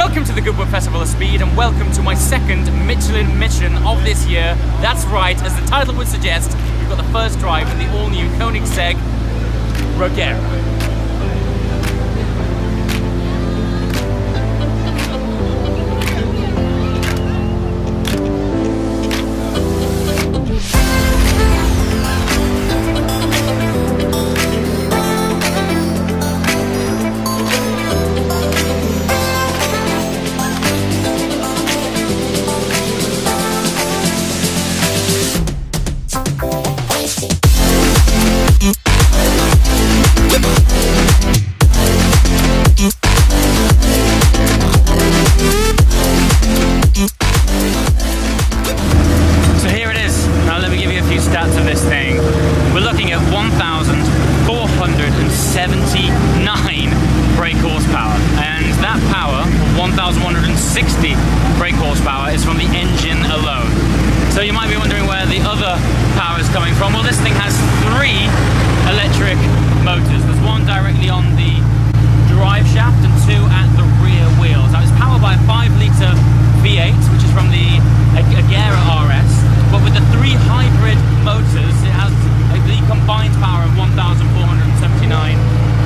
Welcome to the Goodwood Festival of Speed and welcome to my second Michelin mission of this year. That's right, as the title would suggest, we've got the first drive in the all-new Koenigsegg Regera. Stats of this thing. We're looking at 1,479 brake horsepower, and that power, 1,160 brake horsepower, is from the engine alone. So you might be wondering where the other power is coming from. Well, this thing has 3 electric motors. There's one directly on the drive shaft and 2 at the rear wheels. Now it's powered by a 5-litre V8, which is from the Regera RS. But with the 3 hybrid motors, it has the combined power of 1,479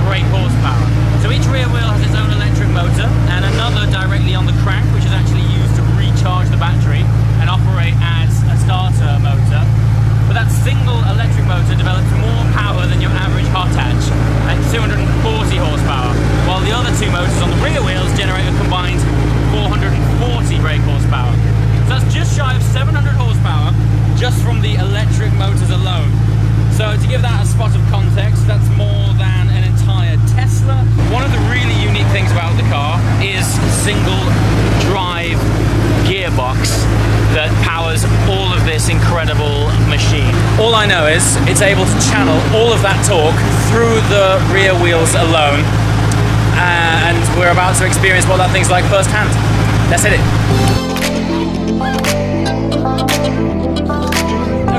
brake horsepower. So each rear wheel has its own electric motor and another directly on the crank, which is actually used to recharge the battery and operate as a starter motor. But that single electric motor develops more power than your average hot hatch at 240 horsepower, while the other 2 motors on the rear wheels generate a combined 440 brake horsepower. So that's just shy of 700 horsepower just from the electric motors alone. So to give that a spot of context, that's more than an entire Tesla. One of the really unique things about the car is single drive gearbox that powers all of this incredible machine. All I know is it's able to channel all of that torque through the rear wheels alone, and we're about to experience what that thing's like firsthand. Let's hit it.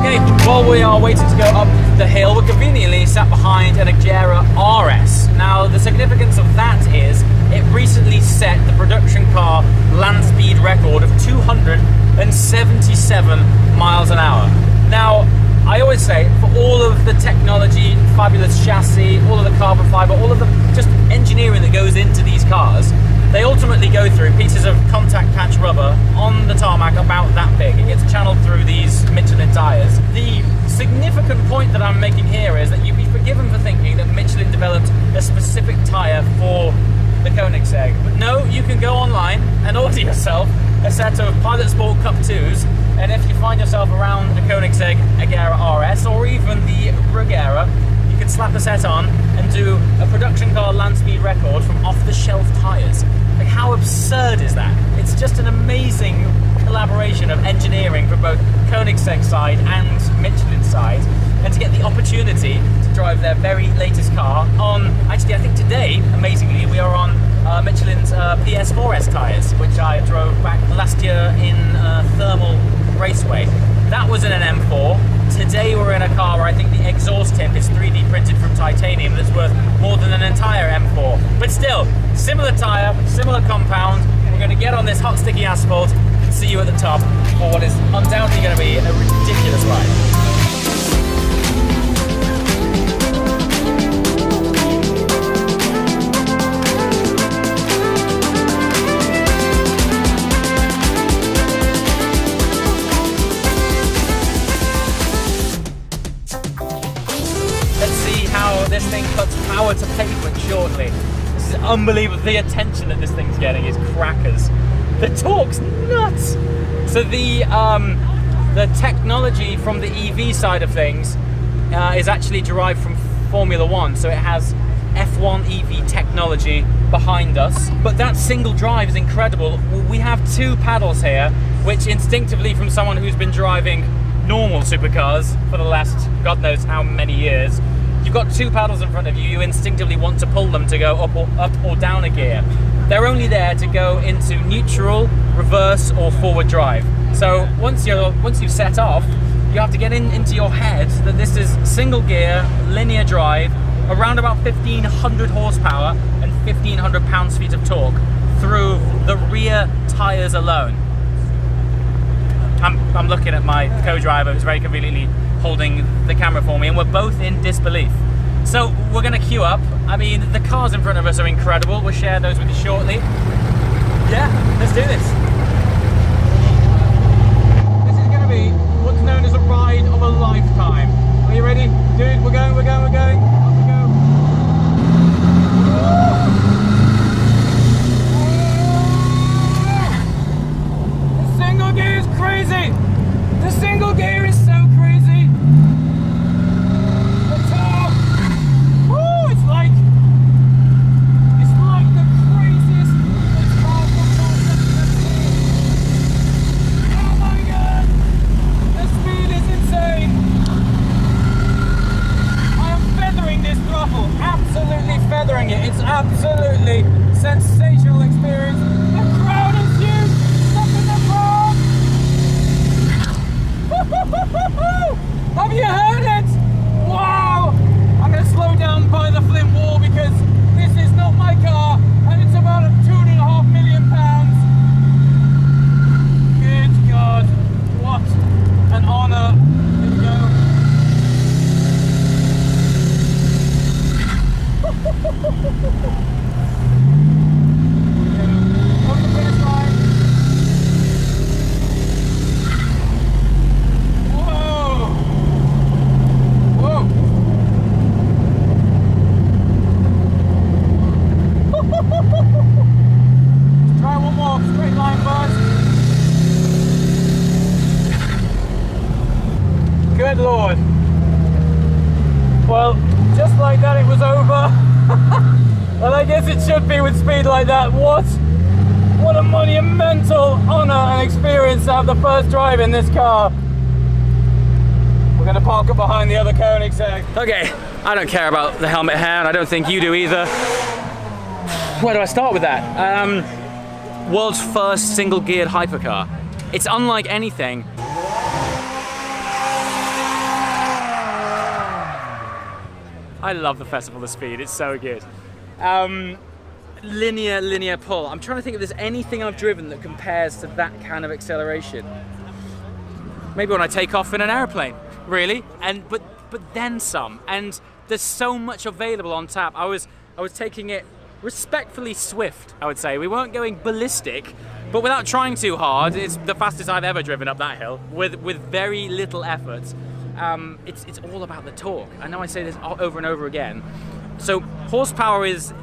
Okay, while we are waiting to go up the hill, we're conveniently sat behind an Regera RS. Now, the significance of that is it recently set the production car land speed record of 277 miles an hour. Now, I always say, for all of the technology, fabulous chassis, all of the carbon fiber, all of the just engineering that goes into these cars, they ultimately go through pieces of contact patch rubber on the tarmac about that big. It gets channeled through these Michelin tyres. The significant point that I'm making here is that you'd be forgiven for thinking that Michelin developed a specific tyre for the Koenigsegg. But no, you can go online and order yourself a set of Pilot Sport Cup 2s, and if you find yourself around the Koenigsegg Regera RS or even the Regera, you can slap a set on and do a production car land speed record from off-the-shelf tyres. Like, how absurd is that? It's just an amazing collaboration of engineering from both Koenigsegg side and Michelin side, and to get the opportunity to drive their very latest car on, actually I think today, amazingly, we are on Michelin's PS4S tyres, which I drove back last year in Thermal Raceway. That was in an M4. Today we're in a car where I think the exhaust tip is 3D printed from titanium that's worth more than an entire M4. But still, similar tyre, similar compound. We're going to get on this hot sticky asphalt and see you at the top for what is undoubtedly going to be a ridiculous ride. This thing cuts power to pavement shortly. This is unbelievable. The attention that this thing's getting is crackers. The torque's nuts. So the technology from the EV side of things is actually derived from Formula One. So it has F1 EV technology behind us. But that single drive is incredible. We have 2 paddles here, which instinctively, from someone who's been driving normal supercars for the last God knows how many years, you've got 2 paddles in front of you. You instinctively want to pull them to go up or down a gear. They're only there to go into neutral, reverse, or forward drive. So once you've set off, you have to get into your head that this is single gear, linear drive, around about 1,500 horsepower and 1,500 pounds-feet of torque through the rear tires alone. I'm looking at my co-driver who's very conveniently holding the camera for me, and we're both in disbelief. So we're gonna queue up. I mean, the cars in front of us are incredible. We'll share those with you shortly. Yeah, let's do this. This is gonna be what's known as a ride of a lifetime. Are you ready? Dude, we're going, we're going, we're going. Off we go. The single gear is crazy. The single gear is so crazy. The top. Woo, it's like the craziest, most powerful concept I've ever seen. Oh my god. The speed is insane. I am feathering this throttle. Absolutely feathering it. It's absolutely sensational experience. The crowd is huge. Look at the crowd. Have you heard it? Wow! I'm going to slow down by the Flint wall because this is not my car and it's about £2.5 million. Good God, what an honour. Here we go. Over the finish line. Try one more straight line first. Good Lord. Well, just like that it was over. And I guess it should be with speed like that. What a monumental honour and experience to have the first drive in this car. We're going to park up behind the other Koenigsegg. Okay, I don't care about the helmet hair, and I don't think you do either. Where do I start with that? World's first single-geared hypercar. It's unlike anything. I love the Festival of Speed, it's so good. Linear pull. I'm trying to think if there's anything I've driven that compares to that kind of acceleration. Maybe when I take off in an airplane, really, but then some. And there's so much available on tap. I was taking it respectfully swift, I would say. We weren't going ballistic, but without trying too hard. It's the fastest I've ever driven up that hill with very little effort. It's all about the torque. I know I say this over and over again. So horsepower is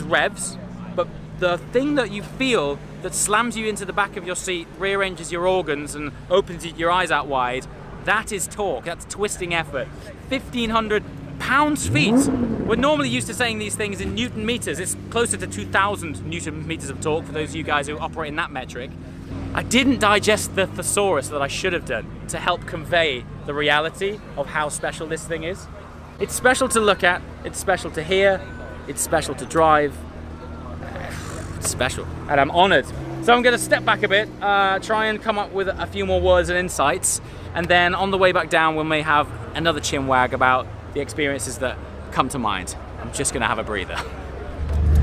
revs, but the thing that you feel that slams you into the back of your seat, rearranges your organs and opens your eyes out wide, that is torque, that's twisting effort. 1,500 pounds-feet. We're normally used to saying these things in Newton meters. It's closer to 2,000 Newton meters of torque for those of you guys who operate in that metric. I didn't digest the thesaurus that I should have done to help convey the reality of how special this thing is. It's special to look at, it's special to hear, it's special to drive. It's special, and I'm honored. So I'm gonna step back a bit, try and come up with a few more words and insights, and then on the way back down we may have another chinwag about the experiences that come to mind. I'm just gonna have a breather.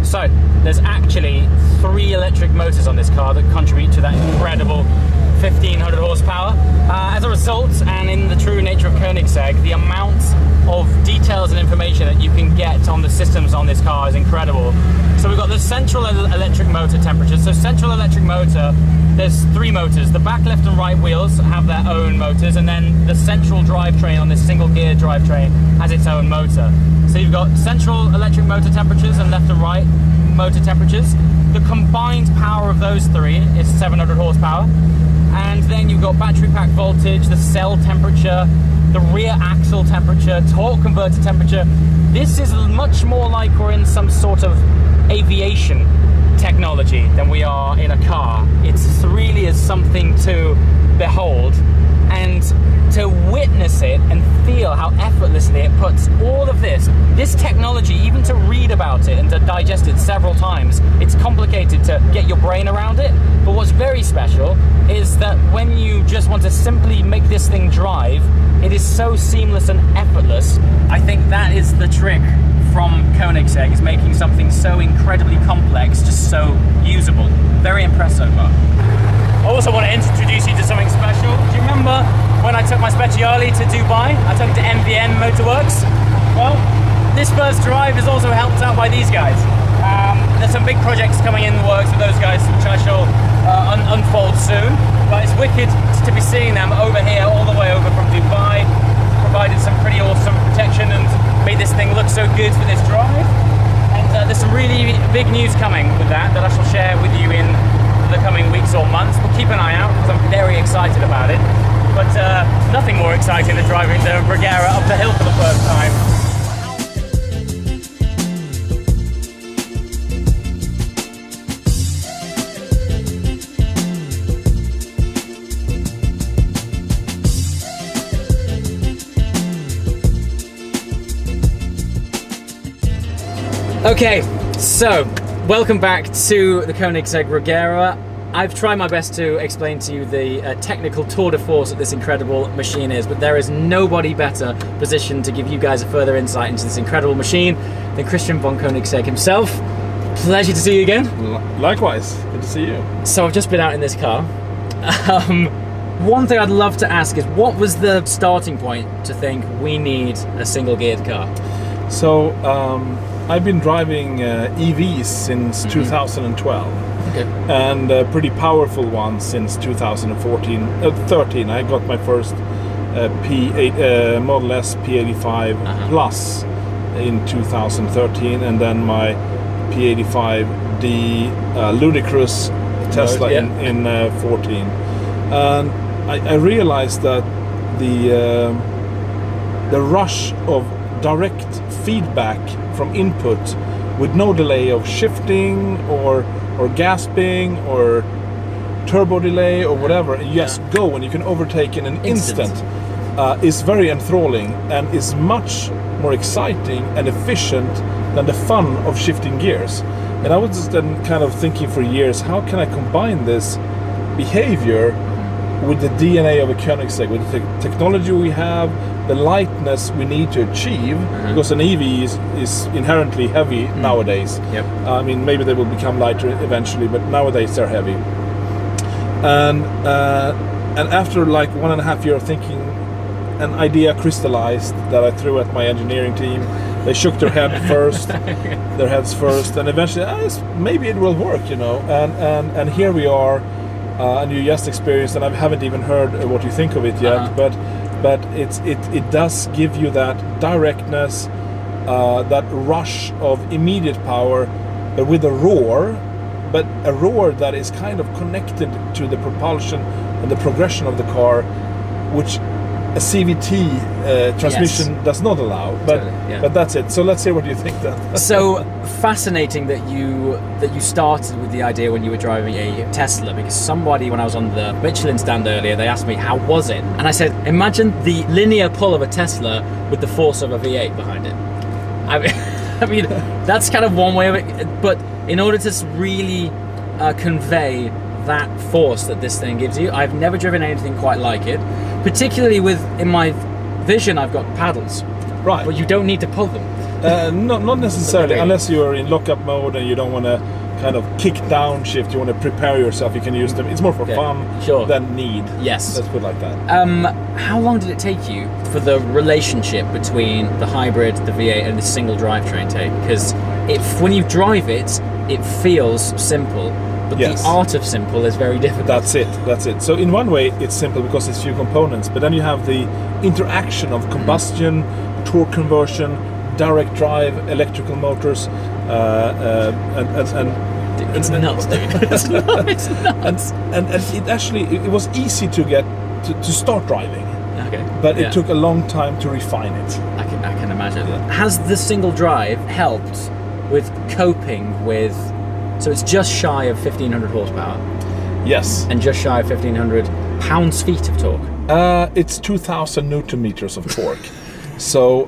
So, there's actually 3 electric motors on this car that contribute to that incredible 1,500 horsepower. As a result, and in the true nature of Koenigsegg, the amount of details and information that you can get on the systems on this car is incredible. So we've got the central electric motor temperature. So central electric motor, there's 3 motors. The back, left and right wheels have their own motors, and then the central drivetrain on this single gear drivetrain has its own motor. So you've got central electric motor temperatures and left and right motor temperatures. The combined power of those 3 is 700 horsepower. And then you've got battery pack voltage, the cell temperature, the rear axle temperature, torque converter temperature. This is much more like we're in some sort of aviation technology than we are in a car. It really is something to behold and to witness it and feel how effortlessly it puts all of this technology, even to read about it and to digest it several times, it's complicated to get your brain around it. But what's very special is that when you just want to simply make this thing drive, it is so seamless and effortless. I think that is the trick from Koenigsegg is making something so incredibly complex just so usable. Very impressed so far. I also want to introduce you to something special. Do you remember when I took my Speciale to Dubai? I took it to MVN Motorworks. Well, this first drive is also helped out by these guys. There's some big projects coming in the works with those guys, which I shall unfold soon. But it's wicked to be seeing them over here, all the way over from Dubai. Provided some pretty awesome protection and made this thing look so good for this drive. And there's some really big news coming with that I shall share with you in the coming weeks or months. But keep an eye out because I'm very excited about it. But nothing more exciting than driving the Regera up the hill for the first time. Okay, so welcome back to the Koenigsegg Regera. I've tried my best to explain to you the technical tour de force that this incredible machine is, but there is nobody better positioned to give you guys a further insight into this incredible machine than Christian von Koenigsegg himself. Pleasure to see you again. Likewise, good to see you. So I've just been out in this car. One thing I'd love to ask is, what was the starting point to think we need a single-geared car? So, I've been driving EVs since 2012, okay, and a pretty powerful one since 13. I got my first P8 Model S P85 Plus in 2013, and then my P85D ludicrous Tesla in 14. And I realized that the rush of direct feedback from input with no delay of shifting or gasping or turbo delay or whatever, and you just go and you can overtake in an instant is very enthralling and is much more exciting and efficient than the fun of shifting gears. And I was just then kind of thinking for years, how can I combine this behavior with the DNA of a Koenigsegg, with the technology we have, the lightness we need to achieve, because an EV is inherently heavy nowadays. Yep. I mean, maybe they will become lighter eventually, but nowadays they're heavy. And after like 1.5 years thinking, an idea crystallized that I threw at my engineering team. They shook their heads first, and eventually, maybe it will work, you know. And here we are. And you just experienced, and I haven't even heard what you think of it yet, but it does give you that directness, that rush of immediate power, but with a roar, but a roar that is kind of connected to the propulsion and the progression of the car, which a CVT transmission does not allow. But that's it. So let's hear what you think then. So fascinating that you started with the idea when you were driving a Tesla, because somebody, when I was on the Michelin stand earlier, they asked me how was it, and I said, imagine the linear pull of a Tesla with the force of a V8 behind it. I mean that's kind of one way of it, but in order to really convey that force that this thing gives you, I've never driven anything quite like it. Particularly in my Vision, I've got paddles, right? But you don't need to pull them. Not necessarily, unless you're in lockup mode and you don't want to kind of kick downshift. You want to prepare yourself. You can use them. It's more for fun than need. Yes, let's put it like that. How long did it take you for the relationship between the hybrid, the V8, and the single drivetrain take? Because when you drive it, it feels simple. But the art of simple is very difficult. That's it. So in one way, it's simple because it's few components, but then you have the interaction of combustion, torque conversion, direct drive, electrical motors, and it's nuts, dude. It's nuts. And it was easy to get to start driving. Okay. But it took a long time to refine it. I can imagine. Has the single drive helped with coping with? So it's just shy of 1,500 horsepower. Yes. And just shy of 1,500 pounds-feet of torque. It's 2,000 Newton meters of torque. So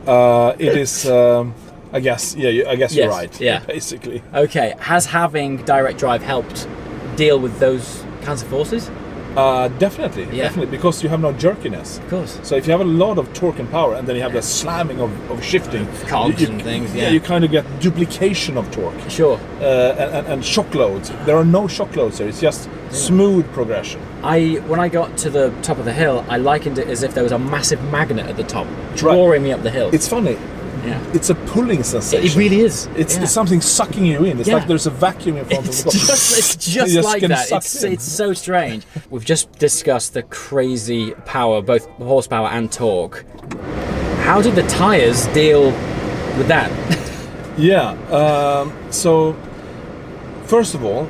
it is. I guess you're right. Yeah. Basically. Okay. Has having direct drive helped deal with those kinds of forces? Definitely, Yeah. definitely, because you have no jerkiness. Of course. So if you have a lot of torque and power, and then you have the slamming of shifting, Cogs and things, yeah. you kind of get duplication of torque. Sure. And shock loads. There are no shock loads here. It's just smooth progression. When I got to the top of the hill, I likened it as if there was a massive magnet at the top, drawing me up the hill. It's funny. Yeah. It's a pulling sensation. It really is. It's something sucking you in. It's like there's a vacuum in front of the car. It's just like that. It's so strange. We've just discussed the crazy power, both horsepower and torque. How did the tyres deal with that? Yeah. So, first of all,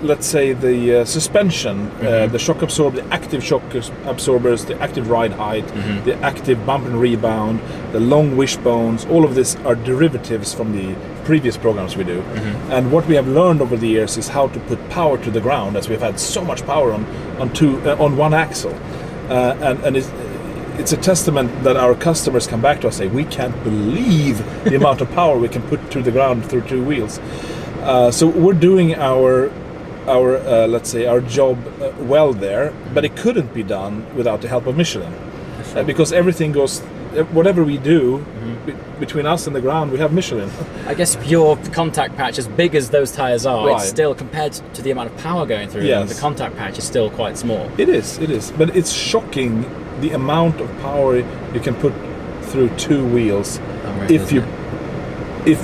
let's say the suspension, the shock absorber, the active shock absorbers, the active ride height, the active bump and rebound, the long wishbones, all of this are derivatives from the previous programs we do. And what we have learned over the years is how to put power to the ground, as we've had so much power on one axle. And it's a testament that our customers come back to us and say, we can't believe the amount of power we can put to the ground through two wheels. So we're doing our let's say our job well there, but it couldn't be done without the help of Michelin, because everything goes, whatever we do between us and the ground, we have Michelin. I guess your contact patch, as big as those tyres are, Right. it's still, compared to the amount of power going through them, the contact patch is still quite small. It is, but it's shocking the amount of power you can put through two wheels if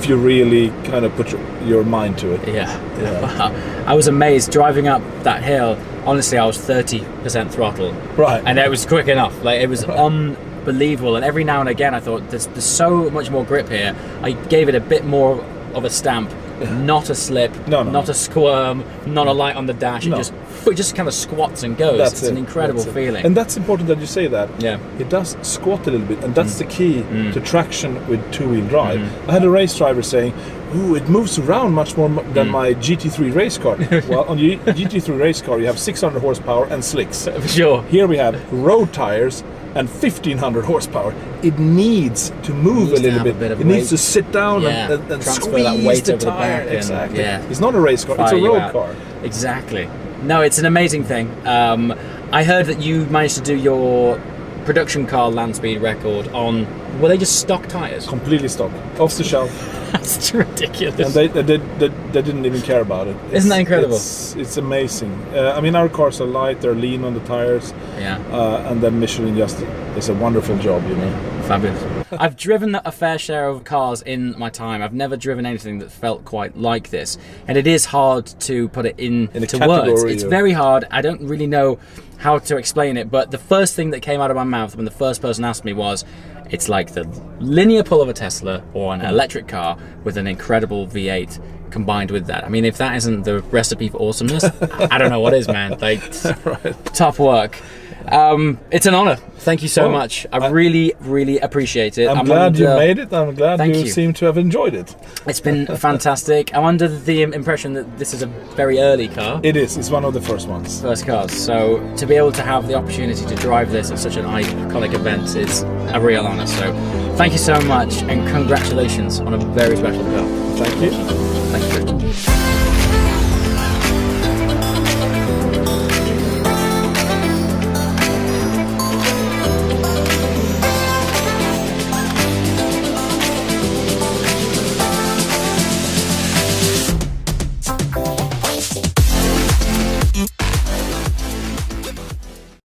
you really kind of put your mind to it. Yeah. Wow. I was amazed driving up that hill. Honestly, I was 30% throttle. Right. And it was quick enough. Like, it was unbelievable. And every now and again I thought, there's so much more grip here. I gave it a bit more of a stamp. Not a slip, not a squirm, not a light on the dash. It just kind of squats and goes. It's an incredible feeling. And that's important that you say that. Yeah. It does squat a little bit, and that's the key to traction with two-wheel drive. I had a race driver saying, ooh, it moves around much more than my GT3 race car. Well, on the GT3 race car, you have 600 horsepower and slicks. For sure. Here we have road tires and 1500 horsepower. It needs to move a little bit. It needs to sit down and transfer squeeze that weight the over the tire. back. Exactly. Yeah. It's not a race car, it's a road car. Exactly. No, it's an amazing thing. I heard that you managed to do your production car land speed record on, were they just stock tyres? Completely stock, off the shelf. That's ridiculous. And they didn't even care about it. Isn't that incredible? It's amazing. I mean, our cars are light, they're lean on the tires. Yeah. And then Michelin just does a wonderful job, you know. Fabulous. I've driven a fair share of cars in my time. I've never driven anything that felt quite like this. And it is hard to put it into words. It's very hard. I don't really know how to explain it, but the first thing that came out of my mouth when the first person asked me was, it's like the linear pull of a Tesla or an electric car with an incredible V8 combined with that. I mean, if that isn't the recipe for awesomeness, I don't know what is, man. Like, top work. It's an honor. Thank you so much. I really, really appreciate it. I'm glad you made it. I'm glad you seem to have enjoyed it. It's been fantastic. I'm under the impression that this is a very early car. It is. It's one of the first ones. First cars. So to be able to have the opportunity to drive this at such an iconic event is a real honor. So thank you so much, and congratulations on a very special car. Thank you. Thank you.